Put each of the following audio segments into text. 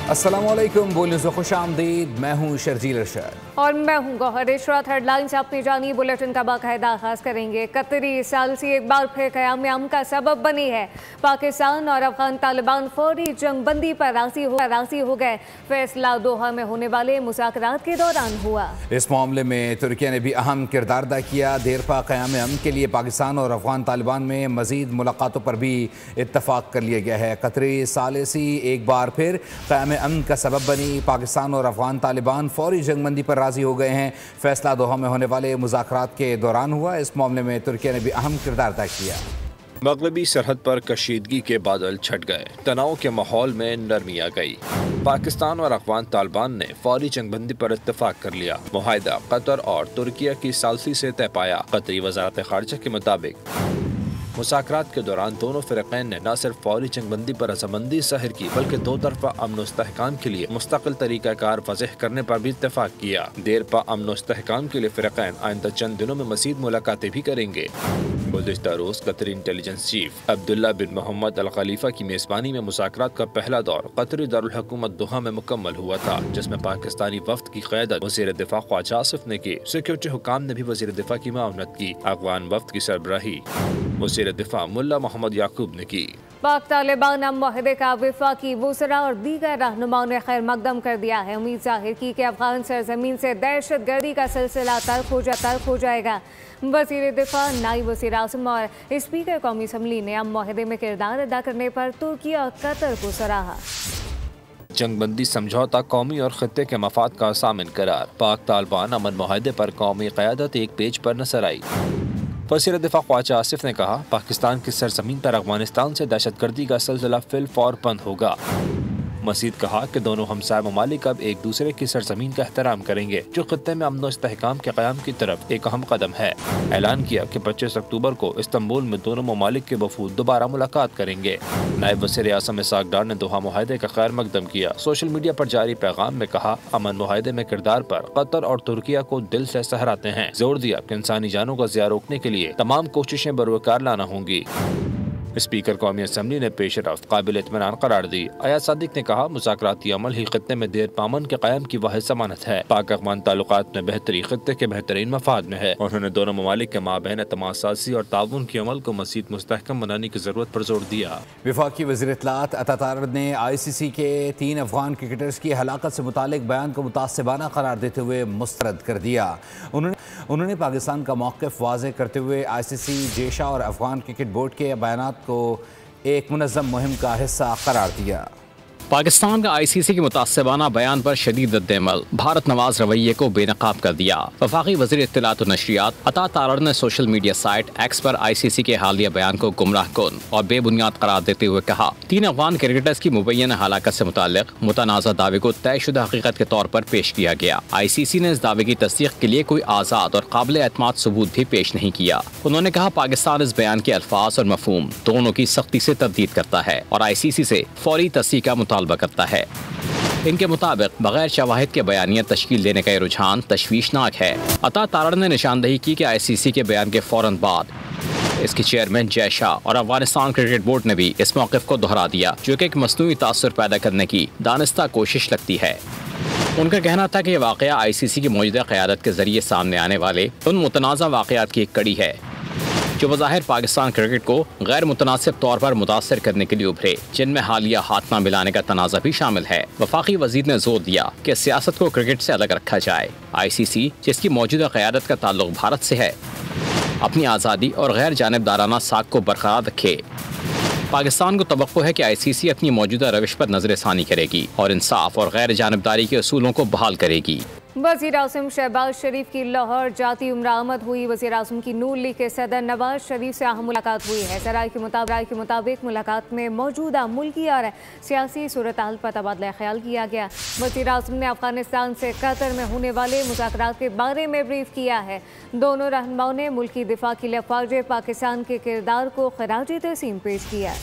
अस्सलाम वालेकुम, बोलने से खुश आमदीद। मैं हूँ शर्जील अरशद और मैं हूँ गौहर इशरात। हेडलाइंस अपनी जानी बुलेटिन का बाकायदा आगाज करेंगे। कतरी सालसी एक बार फिर क़याम अमन का सबब बनी है। पाकिस्तान और अफगान तालिबान फौरी जंग बंदी पर राजी हो गए। फैसला दोहा में होने वाले मुज़ाकरात के दौरान हुआ। इस मामले में तुर्की ने भी अहम किरदार अदा किया। देरपा क़याम अमन के लिए पाकिस्तान और अफगान तालिबान में मज़ीद मुलाकातों पर भी इत्तफाक कर लिया गया है। कतरी सालसी एक बार फिर क़याम अमन का सबब बनी। पाकिस्तान और अफगान तालिबान फौरी जंग बंदी पर राजी हो गए हैं। फैसला दोहा में होने वाले मुज़ाकरात के दौरान हुआ। इस मामले में तुर्की ने भी अहम किरदार अदा किया। मगरबी सरहद पर कशीदगी के बादल छट गए। तनाव के माहौल में नरमी आ गई। पाकिस्तान और अफगान तालिबान ने फौरी जंगबंदी पर इत्तफाक कर लिया। मुआहिदा कतर और तुर्की की सालसी से तय पाया। कतरी वज़ारत ख़ारिजा के मुताबिक मुज़ाकरात के दौरान दोनों फ़िरक़ैन ने न सिर्फ फौरी जंगबंदी पर रजामंदी ज़ाहिर की, बल्कि दो तरफ़ा अमन व इस्तेहकाम के लिए मुस्तकिल तरीक़ाकार वज़ह करने पर भी इत्तफाक किया। देरपा अमन व इस्तेहकाम के लिए फ़िरक़ैन आइंदा चंद दिनों में मज़ीद मुलाकातें भी करेंगे। गुज़िश्ता रोज़ कतरी इंटेलिजेंस चीफ अब्दुल्ला बिन मोहम्मद अल खलीफा की मेज़बानी में मुज़ाकरात का पहला दौर कतरी दारुल हुकूमत दोहा में मुकम्मल हुआ था, जिसमें पाकिस्तानी वफ़द की क़यादत वज़ीर दिफ़ा ख्वाजा आसिफ ने की। सिक्योरिटी हुकाम ने भी वज़ीर दिफ़ा की मावनत की। अफ़गान वफ़द की सरबराही वज़ीर दिफ़ा मुल्ला मोहम्मद याकूब ने की। पाक तालिबान अमन मुआहदे का वफाकी वुज़रा और दीगर रहनुमाओं ने खैर मकदम कर दिया है। उम्मीद जाहिर की कि अफगान सरजमीन से दहशत गर्दी का सिलसिला तल्ख हो जाएगा। वज़ीर दिफ़ा, नायब वज़ीर आज़म और स्पीकर कौमी असम्बली ने अमन मुआहदे में किरदार अदा करने पर तुर्की और कतर को सराहा। जंगबंदी समझौता कौमी और खत्ते के मफाद का सामिन करार। पाक तालिबान अमन मुआहदे पर कौमी क़यादत एक पेज पर नजर आई। वज़ीर दिफ़ा ख्वाजा आसिफ ने कहा, पाकिस्तान की सरजमीन पर अफगानिस्तान से दहशतगर्दी का सिलसिला फिल फौर बंद होगा। मज़ीद कहा कि दोनों हमसाय ममालिक अब एक दूसरे की सरजमीन का एहतराम करेंगे, जो खत्ते में अमन व इस्तेहकाम के क़याम की तरफ एक अहम कदम है। ऐलान किया कि 25 अक्टूबर को इस्तांबुल में दोनों ममालिक के वफूद दोबारा मुलाकात करेंगे। नायब वज़ीर आज़म इसहाक़ डार ने दोहा मुआहदे का खैर मकदम किया। सोशल मीडिया पर जारी पैगाम में कहा, अमन मुआहदे में किरदार पर कतर और तुर्की को दिल से सहराते हैं। जोर दिया कि इंसानी जानों का ज़िया रोकने के लिए तमाम कोशिशें बरवकार लाना होंगी। स्पीकर कौमी असम्बली ने पेशरफ्त काबिल इत्मीनान करार दी। अयाज सादिक ने कहा, मुज़ाकराती अमल ही खत्ते में देर पामन के क़याम की वाहिद ज़मानत है। पाक अफगान ताल्लुकात में बेहतरी खत्ते के बेहतरीन मफाद में है। उन्होंने दोनों ममालिक के माबैन एतमाद साज़ी और ताउन के अमल को मज़ीद मुस्तहकम बनाने की ज़रूरत पर जोर दिया। वफाकी वज़ीर इत्तलात अता तारड़ ने ICC के 3 अफगान क्रिकेटर्स की हलाकत से मुतालिक बयान को मुतासिबाना करार देते हुए मुस्तरद कर दिया। उन्होंने पाकिस्तान का मौक़िफ़ वाज़ेह करते हुए ICC, जेशा और अफगान क्रिकेट बोर्ड के बयानात को एक मुनज़्ज़म मुहिम का हिस्सा करार दिया। पाकिस्तान का ICC के मुतासिबाना बयान पर शदीद रद्द-ए-अमल, भारत नवाज रवैये को बेनकाब कर दिया। वफाकी वज़ीर इत्तलात और नशरियात अता तारड़ ने सोशल मीडिया साइट एक्स पर ICC के हालिया बयान को गुमराह कुन और बेबुनियाद करार देते हुए कहा, 3 अफगान क्रिकेटर्स की मुबैयना हलाकत से मुताल्लिक मुतनाज़ा दावे को तयशुदा हकीकत के तौर पर पेश किया गया। ICC ने इस दावे की तस्दीक के लिए कोई आज़ाद और काबिल एतमाद सबूत भी पेश नहीं किया। उन्होंने कहा, पाकिस्तान इस बयान के अल्फाज और मफहूम दोनों की सख्ती से तरदीद करता है और ICC से फौरी तस्दीक का मुतालबा करता है। इनके मुताबिक बगैर शवाहिद के बयानिया तश्कील देने का ये रुझान तशवीशनाक है। अता तारड़ ने निशानदही की कि ICC के बयान के फौरन बाद इसके चेयरमैन जय शाह और अफगानिस्तान क्रिकेट बोर्ड ने भी इस मौक़िफ़ को दोहरा दिया, जो कि एक मसनूई तासुर पैदा करने की दानिस्ता कोशिश लगती है। उनका कहना था कि यह वाक़या ICC की मौजूदा क़यादत के ज़रिए सामने आने वाले उन मुतनाज़ा वाक़यात की एक कड़ी है, जो बज़ाहिर पाकिस्तान क्रिकेट को गैर मुतनासिब तौर पर मुतासर करने के लिए उभरे, जिनमें हालिया हाथ न मिलाने का तनाज़ा भी शामिल है। वफाकी वज़ीर ने जोर दिया कि सियासत को क्रिकेट से अलग रखा जाए। ICC, जिसकी मौजूदा क़यादत का ताल्लुक भारत से है, अपनी आज़ादी और गैर जानिबदाराना साख को बरकरार रखे। पाकिस्तान को तवक्को है कि ICC अपनी मौजूदा रविश पर नज़र-ए-सानी करेगी और इंसाफ और गैर जानिबदारी के असूलों को बहाल करेगी। वज़ीर आज़म शहबाज शरीफ की लाहौर जाती उम्र आमद हुई। वज़ीर आज़म की नून लीग के सदर नवाज शरीफ से अहम मुलाकात हुई है। सराय के मुताबिक मुलाकात में मौजूदा मुल्की और सियासी सूरत हाल पर तबादला ख्याल किया गया। वज़ीर आज़म ने अफगानिस्तान से कतर में होने वाले मुज़ाकरात के बारे में ब्रीफ किया है। दोनों रहनुमाओं ने मुल्की दिफा के लिए फ़ौज पाकिस्तान के किरदार को खराज तहसीन पेश किया।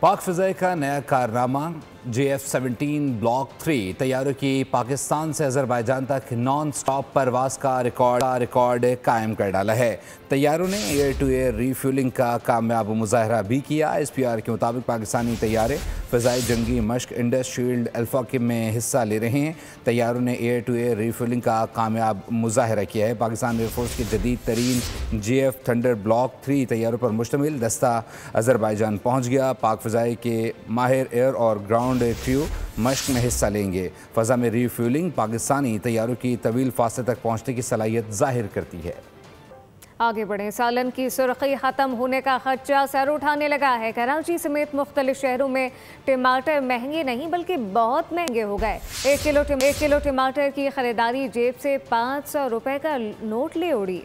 पाक फ़िज़ाई का नया कारनामा JF-17 ब्लॉक 3 तैयारों की पाकिस्तान से अजरबैजान तक नॉन स्टॉप परवाज का रिकॉर्ड कायम कर डाला है। तैयारों ने एयर टू एयर रीफ्यूलिंग का कामयाब मुजाहरा भी किया। SPR के मुताबिक पाकिस्तानी तैयारे फ़ज़ाई जंगी मश्क इंडस शील्ड अल्फा में हिस्सा ले रहे हैं। तैयारों ने एयर टू एयर रीफ्यूलिंग का कामयाब मुजाहरा किया है। पाकिस्तान एयरफोर्स के जदीद तरीन JF थंडर ब्लॉक 3 तैयारों पर मुश्तमिल दस्ता अजरबैजान पहुँच गया। पाक फ़ज़ाई के माहिर एयर और ग्राउंड क्रू मश्क में हिस्सा लेंगे। फ़ज़ा में रीफ्यूलिंग पाकिस्तानी तैयारों की तवील फासले तक पहुँचने की सलाहियत ज़ाहिर करती है। आगे बढ़ें। सालन की सुर्खी ख़त्म होने का खदशा सर उठाने लगा है। कराची समेत मुख्तलिफ शहरों में टमाटर महंगे नहीं बल्कि बहुत महंगे हो गए। एक किलो टमाटर की खरीदारी जेब से 500 रुपए का नोट ले उड़ी।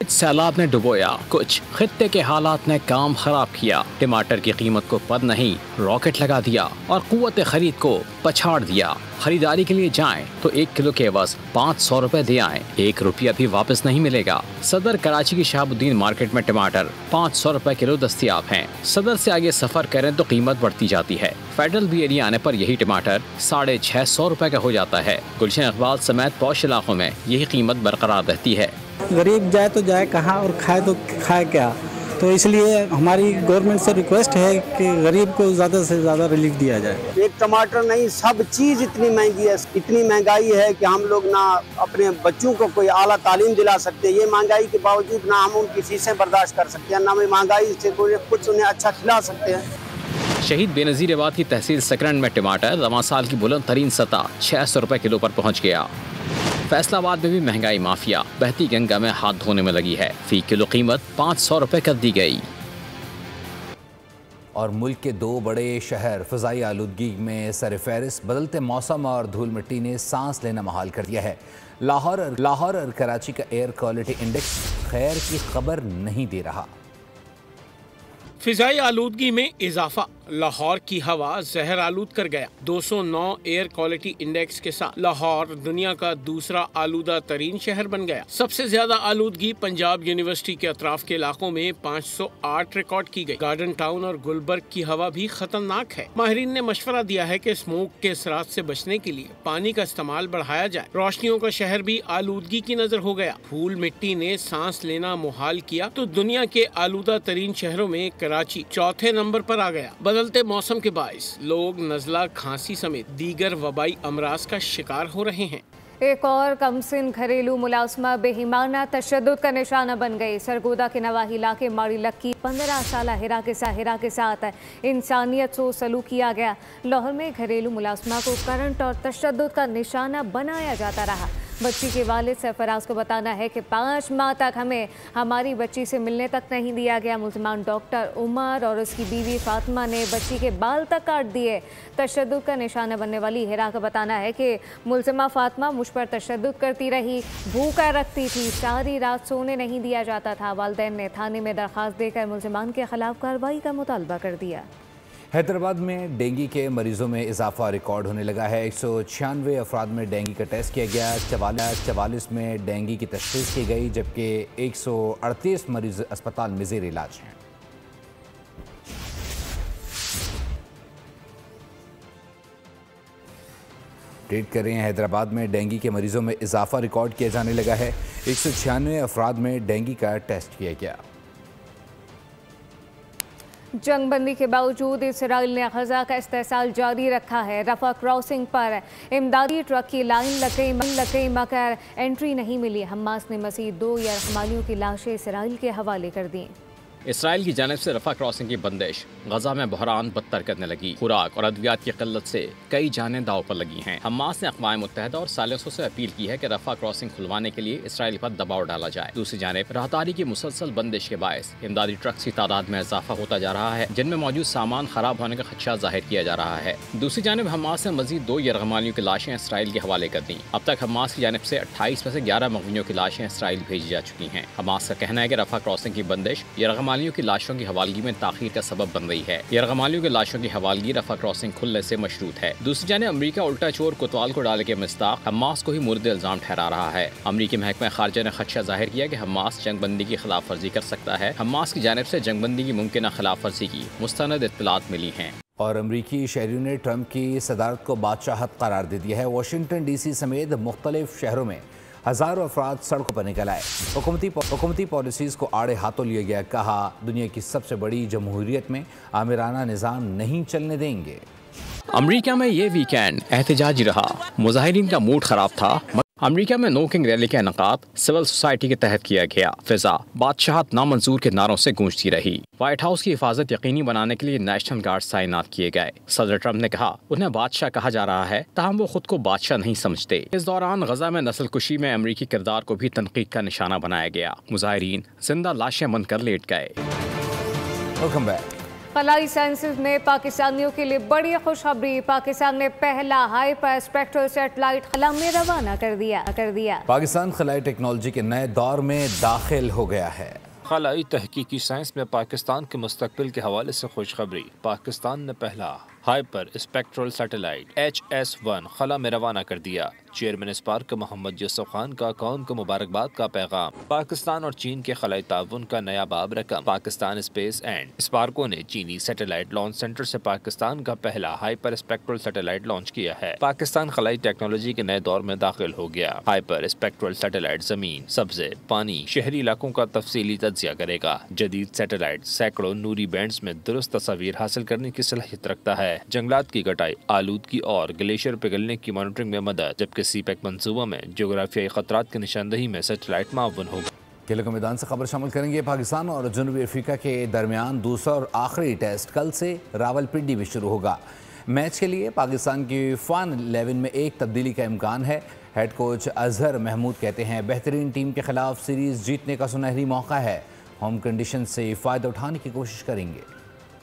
सैलाब ने डुबोया, कुछ खित्ते के हालात ने काम खराब किया। टमाटर की कीमत को पद नहीं रॉकेट लगा दिया और कुव्वत खरीद को पछाड़ दिया। खरीदारी के लिए जाएं तो 1 किलो के एवज 500 रुपए दे आएं, 1 रुपया भी वापस नहीं मिलेगा। सदर कराची की शहाबुद्दीन मार्केट में टमाटर 500 रुपए किलो दस्तियाब हैं। सदर से आगे सफर करें तो कीमत बढ़ती जाती है। फेडरल बी एरिया आने पर यही टमाटर 650 रुपए का हो जाता है। गुलशन इकबाल समेत पौश इलाकों में यही कीमत बरकरार रहती है। गरीब जाए तो जाए कहाँ और खाए तो खाए क्या। तो इसलिए हमारी गवर्नमेंट से रिक्वेस्ट है कि गरीब को ज़्यादा से ज़्यादा रिलीफ दिया जाए। एक टमाटर नहीं, सब चीज़ इतनी महंगी है, इतनी महंगाई है कि हम लोग ना अपने बच्चों को कोई आला तालीम दिला सकते हैं। ये महंगाई के बावजूद ना हम उनकी फीसें बर्दाश्त कर सकते हैं, ना महंगाई से कुछ उन्हें अच्छा खिला सकते हैं। शहीद बेनज़ीर आबाद की तहसील सकरंड में टमाटर रवां साल की बुलंद तरीन सतह 600 रुपए किलो पर पहुँच गया। फैसलाबाद में भी महंगाई माफिया बहती गंगा में हाथ धोने में लगी है। फी किलो कीमत 500 रुपए कर दी गई। और मुल्क के 2 बड़े शहर फ़ज़ाई आलूदगी में सरफ़हरिस्त। बदलते मौसम और धूल मिट्टी ने सांस लेना मुहाल कर दिया है। लाहौर और कराची का एयर क्वालिटी इंडेक्स खैर की खबर नहीं दे रहा। फिजाई आलूदगी में इजाफा, लाहौर की हवा जहर आलूद कर गया। 209 एयर क्वालिटी इंडेक्स के साथ लाहौर दुनिया का दूसरा आलूदा तरीन शहर बन गया। सबसे ज्यादा आलूदगी पंजाब यूनिवर्सिटी के अतराफ के इलाकों में 508 रिकॉर्ड की गई। गार्डन टाउन और गुलबर्ग की हवा भी खतरनाक है। माहिरीन ने मशवरा दिया है कि स्मोक के असरात से बचने के लिए पानी का इस्तेमाल बढ़ाया जाए। रोशनियों का शहर भी आलूदगी की नजर हो गया। धूल मिट्टी ने सांस लेना मुहाल किया तो दुनिया के आलूदा तरीन शहरों में कराची चौथे नंबर पर आ गया। बदलते मौसम के बाइस लोग नज़ला, खांसी समेत दीगर वबाई अमराज का शिकार हो रहे हैं। एक और कमसिन घरेलू मुलाजमा बेईमाना तशद्दुद का निशाना बन गई। सरगोदा के नवाही इलाके माड़ी लक्की 15 साल हिरा के साथ इंसानियत से सलूक किया गया। लाहौर में घरेलू मुलाजमा को करंट और तशद्दुद का निशाना बनाया जाता रहा। बच्ची के वालिद सरफराज को बताना है कि 5 माह तक हमें हमारी बच्ची से मिलने तक नहीं दिया गया। मुल्ज़िमान डॉक्टर उमर और उसकी बीवी फातिमा ने बच्ची के बाल तक काट दिए। तशद्दुद का निशाना बनने वाली हिरा का बताना है कि मुल्ज़िमा फातिमा मुझ पर तशद्दुद करती रही, भूखा रखती थी, सारी रात सोने नहीं दिया जाता था। वालिदैन ने थाने में दरख्वास्त देकर मुल्ज़िमान के खिलाफ कार्रवाई का मुतालबा कर दिया। हैदराबाद में डेंगू के मरीजों में इजाफा रिकॉर्ड होने लगा है। 196 अफराद में डेंगू का टेस्ट किया गया। 44 में डेंगू की तशख़ीस की गई, जबकि 138 मरीज अस्पताल में ज़ेर इलाज हैं। ट्वीट कर रहे हैं, हैदराबाद में डेंगू के मरीजों में इजाफा रिकॉर्ड किया जाने लगा है। 196 अफराद में डेंगू का टेस्ट किया गया। जंगबंदी के बावजूद इसराइल ने गजा का इस्तेसाल जारी रखा है। रफा क्रॉसिंग पर इमदादी ट्रक की लाइन लकई मगर एंट्री नहीं मिली। हमास ने मज़ीद 2 यरगमालियों की लाशें इसराइल के हवाले कर दी। इसराइल की जानिब से रफा क्रॉसिंग की बंदिश गजा में बहरान बदतर करने लगी। खुराक और अद्वियात की किल्लत से कई जानें दाव पर लगी हैं। हमास ने अक़वाम मुत्तहिदा और सालिसों से अपील की है कि रफा क्रॉसिंग खुलवाने के लिए इसराइल पर दबाव डाला जाए। दूसरी जानिब राहदारी की मुसलसल बंदिश के बायस इमदादी ट्रक्स की तादाद में इजाफा होता जा रहा है, जिनमें मौजूद सामान खराब होने का खदशा जाहिर किया जा रहा है। दूसरी जानिब हमास ने मजीद 2 यरगमालियों की लाशें इसराइल के हवाले कर दी। अब तक हमास की जानिब से 28 में से 11 मगवियों की लाशें इसराइल भेजी जा चुकी हैं। हमास का कहना है कि रफा क्रॉसिंग की बंदिश यरगमालियों की लाशों की हवालगी में ताखीर का सबब बन रही है। यरगमालियों की लाशों की हवालगी रफा क्रॉसिंग खुलने से मशरूत है। दूसरी जानिब अमरीका उल्टा चोर कोतवाल को डाले के मिस्ताक हमास को ही मुर्द इल्जाम ठहरा रहा है। अमरीकी महकमा खारजा ने खदशा जाहिर किया कि हमास जंगबंदी की खिलाफ वर्जी कर सकता है। हमास की जानिब से जंगबंदी की मुमकिन खिलाफ वर्जी की मुस्तनद इत्तलात मिली हैं। और अमरीकी शहरियों ने ट्रंप की सदारत को बादशाहत करार दे दिया है। वाशिंगटन DC समेत मुख्तलिफ शहरों में हज़ारों अफराद सड़कों पर निकल आए। हुकूमती पॉलिसीज़ को आड़े हाथों लिया गया। कहा, दुनिया की सबसे बड़ी जमहूरियत में आमिराना निज़ाम नहीं चलने देंगे। अमेरिका में ये वीकेंड एहतजाजी रहा। मुजाहिरीन का मूड खराब था। अमेरिका में नो किंग रैली का इनेकाद सिविल सोसाइटी के तहत किया गया। फिजा बादशाहत नामंजूर के नारों से गूंजती रही। व्हाइट हाउस की हिफाजत यकीनी बनाने के लिए नेशनल गार्ड तैनात किए गए। सदर ट्रंप ने कहा उन्हें बादशाह कहा जा रहा है, ताहम वो खुद को बादशाह नहीं समझते। इस दौरान गजा में नस्ल कुशी में अमरीकी किरदार को भी तनकीद का निशाना बनाया गया। मुजाहिरीन जिंदा लाशें बनकर लेट गए। खलाई साइंसेज में पाकिस्तानियों के लिए बड़ी खुशखबरी। पाकिस्तान ने पहला हाइपर स्पेक्ट्रल सैटेलाइट खला में रवाना कर दिया। पाकिस्तान खलाई टेक्नोलॉजी के नए दौर में दाखिल हो गया है। खलाई तहकीकी साइंस में पाकिस्तान के मुस्तकबिल के हवाले से खुशखबरी। पाकिस्तान ने पहला हाइपर स्पेक्ट्रल सैटेलाइट HS-1 खला में रवाना कर दिया। चेयरमैन स्पार्क मोहम्मद यूसुफ खान का कौम को मुबारकबाद का पैगाम। पाकिस्तान और चीन के खलाई ताउन का नया बाब रकम। पाकिस्तान स्पेस एंड स्पार्को ने चीनी सैटेलाइट लॉन्च सेंटर से पाकिस्तान का पहला हाइपर स्पेक्ट्रल सैटेलाइट लॉन्च किया है। पाकिस्तान खलाई टेक्नोलॉजी के नए दौर में दाखिल हो गया। हाइपर स्पेक्ट्रल सैटेलाइट जमीन, सब्जे, पानी, शहरी इलाकों का तफसीली तज्जिया करेगा। जदीद सैटेलाइट सैकड़ों नूरी बैंड्स में दुरुस्त तस्वीर हासिल करने की सलाहियत रखता है। जंगलात की कटाई, आलूदगी और ग्लेशियर पिघलने की मॉनिटरिंग में मदद। जबकि सीपेक मंसूबा में जोग्राफियाई खतरात की निशानदही में सैटेलाइट मावन होगा। खेलों के मैदान से खबर शामिल करेंगे। पाकिस्तान और जनूबी अफ्रीका के दरमियान दूसरा और आखिरी टेस्ट कल से रावलपिंडी में शुरू होगा। मैच के लिए पाकिस्तान की फाइनल 11 में एक तब्दीली का इम्कान है। हेड कोच अजहर महमूद कहते हैं बेहतरीन टीम के खिलाफ सीरीज जीतने का सुनहरी मौका है। होम कंडीशन से फ़ायदा उठाने की कोशिश करेंगे।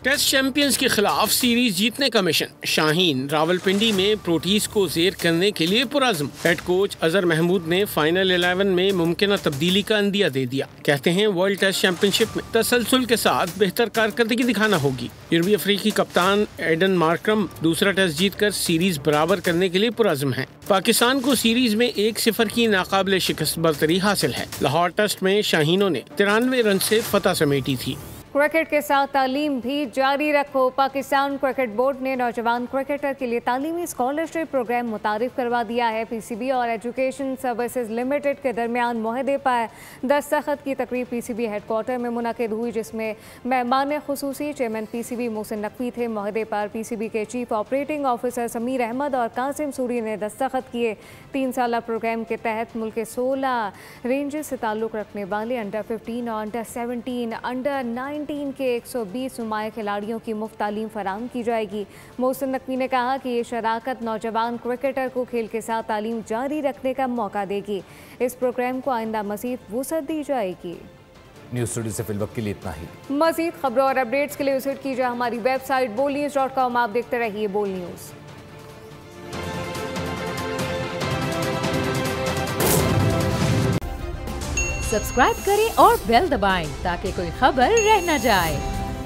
टेस्ट चैंपियंस के खिलाफ सीरीज जीतने का मिशन। शाहीन रावलपिंडी में प्रोटीज को जेर करने के लिए पुरज़्म। हेड कोच अजहर महमूद ने फाइनल 11 में मुमकिन तब्दीली का अंदिया दे दिया। कहते हैं वर्ल्ड टेस्ट चैंपियनशिप में तसलसल के साथ बेहतर कारकर्दगी दिखाना होगी। जनूबी अफ्रीकी कप्तान एडन मार्क्रम दूसरा टेस्ट जीतकर सीरीज बराबर करने के लिए पुरज़्म है। पाकिस्तान को सीरीज में 1-0 की नाकाबिले शिकस्त बरतरी हासिल है। लाहौर टेस्ट में शाहीनों ने 93 रन से फतह समेटी थी। क्रिकेट के साथ तालीम भी जारी रखो। पाकिस्तान क्रिकेट बोर्ड ने नौजवान क्रिकेटर के लिए तालीमी स्कॉलरशिप प्रोग्राम मुतारिफ करवा दिया है। PCB और एजुकेशन सर्विसेज लिमिटेड के दरमियान मुआहदे पर दस्तखत की तकरीब PCB हेडक्वार्टर में मुनक़िद हुई, जिसमें मेहमान खुसूसी चेयरमैन PCB मोहसिन नकवी थे। मुआहदे पर PCB के chief operating officer Sameer Ahmed और कासिम सूरी ने दस्तखत किए। 3 साला प्रोग्राम के तहत मुल्क के 16 रेंजेस से ताल्लुक़ रखने वाले अंडर 15 और अंडर 17, अंडर 19 के 120 नुमाया खिलाड़ियों की मुफ्त तालीम फराहम की जाएगी। मोहसिन नकवी ने कहा कि ये शराकत नौजवान क्रिकेटर को खेल के साथ तालीम जारी रखने का मौका देगी। इस प्रोग्राम को आइंदा मज़ीद वुसअत दी जाएगी। न्यूज़ स्टूडियो से फिलवक्त के लिए इतना ही। मज़ीद खबरों और अपडेट्स के लिए विजिट कीजिए हमारी वेबसाइट bolnews.com। आप देखते रहिए बोल न्यूज़। सब्सक्राइब करें और बेल दबाएं ताकि कोई खबर रह न जाए।